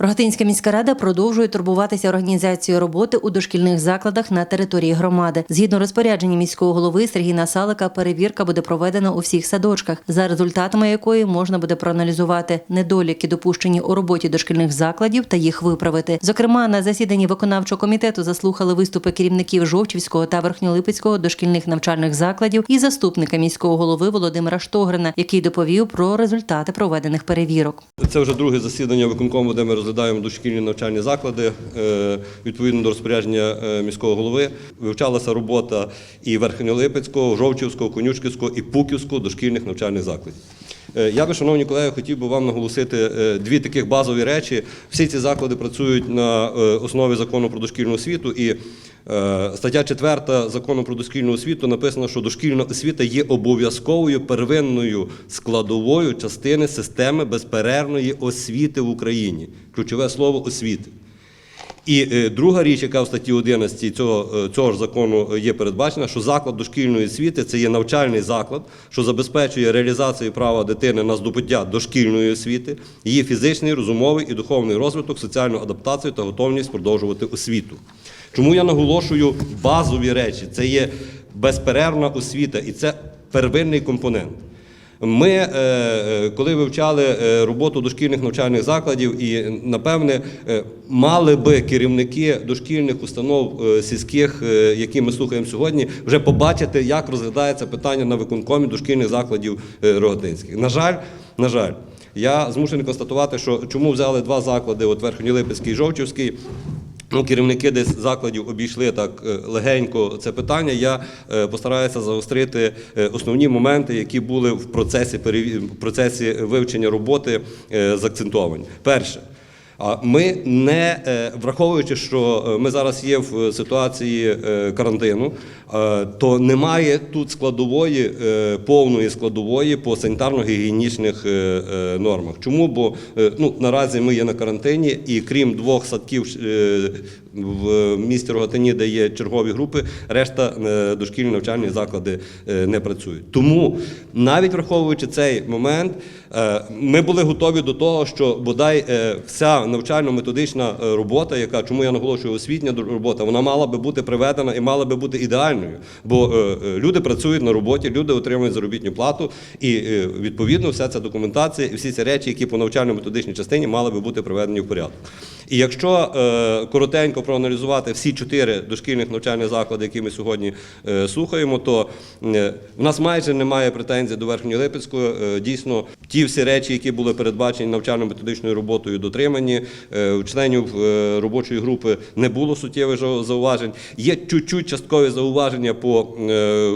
Рогатинська міська рада продовжує турбуватися організацією роботи у дошкільних закладах на території громади. Згідно розпорядження міського голови Сергія Насалика, перевірка буде проведена у всіх садочках, за результатами якої можна буде проаналізувати недоліки, допущені у роботі дошкільних закладів, та їх виправити. Зокрема, на засіданні виконавчого комітету заслухали виступи керівників Жовчівського та Верхньолипецького дошкільних навчальних закладів і заступника міського голови Володимира Штогрина, який доповів про результати проведених перевірок. Це вже друге засідання виконкому, де ми розглядаємо дошкільні навчальні заклади. Відповідно до розпорядження міського голови вивчалася робота і Верхньолипецького, Жовчівського, Конюшківського і Пуківського дошкільних навчальних закладів. Я би, шановні колеги, хотів би вам наголосити дві таких базові речі. Всі ці заклади працюють на основі Закону про дошкільну освіту, і стаття 4 Закону про дошкільну освіту написано, що дошкільна освіта є обов'язковою первинною складовою частини системи безперервної освіти в Україні. Ключове слово – освіти. І друга річ, яка в статті 11 цього ж закону є передбачена, що заклад дошкільної освіти – це є навчальний заклад, що забезпечує реалізацію права дитини на здобуття дошкільної освіти, її фізичний, розумовий і духовний розвиток, соціальну адаптацію та готовність продовжувати освіту. Чому я наголошую базові речі? Це є безперервна освіта і це первинний компонент. Ми, коли вивчали роботу дошкільних навчальних закладів, і, напевне, мали би керівники дошкільних установ сільських, які ми слухаємо сьогодні, вже побачити, як розглядається питання на виконкомі дошкільних закладів рогатинських. На жаль, я змушений констатувати, що чому взяли два заклади, от Верхньолипецький і Жовчівський. Керівники десь закладів обійшли так легенько це питання. Я постараюся загострити основні моменти, які були в процесі вивчення роботи заакцентовані. Перше. Ми не, враховуючи, що ми зараз є в ситуації карантину, то немає тут складової, повної складової по санітарно-гігієнічних нормах. Чому? Бо наразі ми є на карантині, і крім двох садків в місті Рогатині, де є чергові групи, решта дошкільні навчальні заклади не працюють. Тому, навіть враховуючи цей момент, ми були готові до того, що бодай вся навчально-методична робота, яка, чому я наголошую, освітня робота, вона мала би бути приведена і мала би бути ідеальною. Бо люди працюють на роботі, люди отримують заробітну плату, і відповідно вся ця документація і всі ці речі, які по навчально-методичній частині мали би бути приведені в порядок. І якщо коротенько проаналізувати всі 4 дошкільних навчальних заклади, які ми сьогодні слухаємо, то в нас майже немає претензій до Верхньолипецького. Дійсно, ті всі речі, які були передбачені навчально-методичною роботою, дотримані. У членів робочої групи не було суттєвих зауважень. Є чуть-чуть часткові зауваження по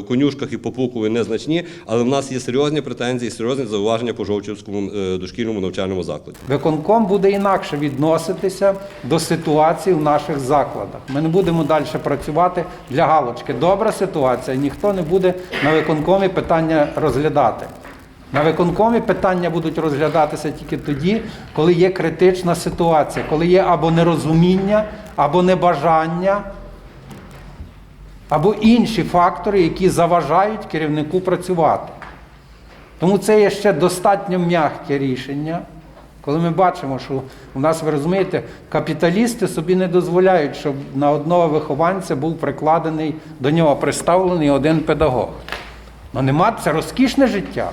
Конюшках і по Пукові незначні, але в нас є серйозні претензії, серйозні зауваження по Жовчівському дошкільному навчальному закладі. Виконком буде інакше відноситися до ситуації в наших закладах. Ми не будемо далі працювати для галочки. Добра ситуація, ніхто не буде на виконкомі питання розглядати. На виконкомі питання будуть розглядатися тільки тоді, коли є критична ситуація, коли є або нерозуміння, або небажання, або інші фактори, які заважають керівнику працювати. Тому це є ще достатньо м'яке рішення, коли ми бачимо, що у нас, ви розумієте, капіталісти собі не дозволяють, щоб на одного вихованця був прикладений, до нього приставлений один педагог. Ну нема, це розкішне життя.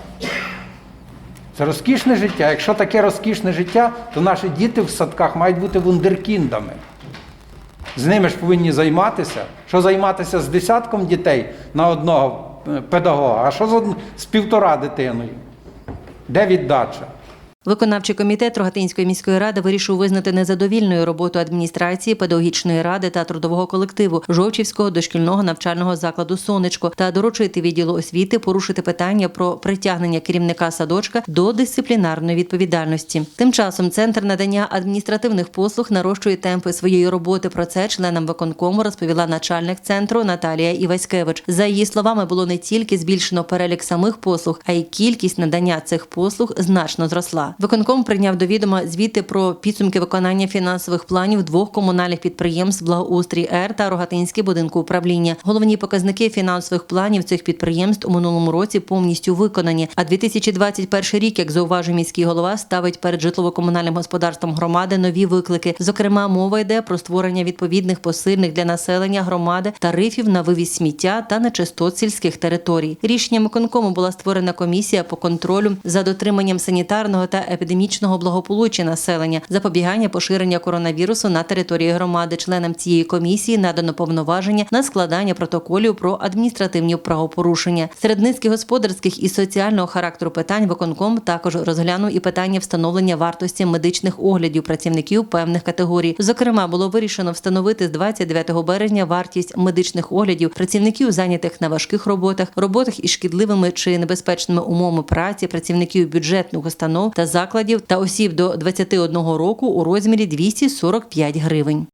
Це розкішне життя. Якщо таке розкішне життя, то наші діти в садках мають бути вундеркіндами. З ними ж повинні займатися. Що займатися з десятком дітей на одного педагога, а що з 1,5 дитиною? Де віддача? Виконавчий комітет Рогатинської міської ради вирішив визнати незадовільною роботу адміністрації, педагогічної ради та трудового колективу Жовчівського дошкільного навчального закладу «Сонечко» та доручити відділу освіти порушити питання про притягнення керівника садочка до дисциплінарної відповідальності. Тим часом Центр надання адміністративних послуг нарощує темпи своєї роботи. Про це членам виконкому розповіла начальник центру Наталія Іваськевич. За її словами, було не тільки збільшено перелік самих послуг, а й кількість надання цих послуг значно зросла. села. Виконком прийняв до відома звіти про підсумки виконання фінансових планів двох комунальних підприємств «Благоустрій Р» та «Рогатинське будинку управління». Головні показники фінансових планів цих підприємств у минулому році повністю виконані, а 2021 рік, як зауважив міський голова, ставить перед житлово-комунальним господарством громади нові виклики. Зокрема, мова йде про створення відповідних посильних для населення громади тарифів на вивіз сміття та нечистот сільських територій. Рішенням виконкому була створена комісія по контролю за дотриманням санітарного та епідемічного благополуччя населення, запобігання поширення коронавірусу на території громади. Членам цієї комісії надано повноваження на складання протоколів про адміністративні правопорушення. Серед низки господарських і соціального характеру питань виконком також розглянув і питання встановлення вартості медичних оглядів працівників певних категорій. Зокрема, було вирішено встановити з 29 березня вартість медичних оглядів працівників, зайнятих на важких роботах із шкідливими чи небезпечними умовами праці, працівників бюджетних установ та закладів та осіб до 21 року у розмірі 245 гривень.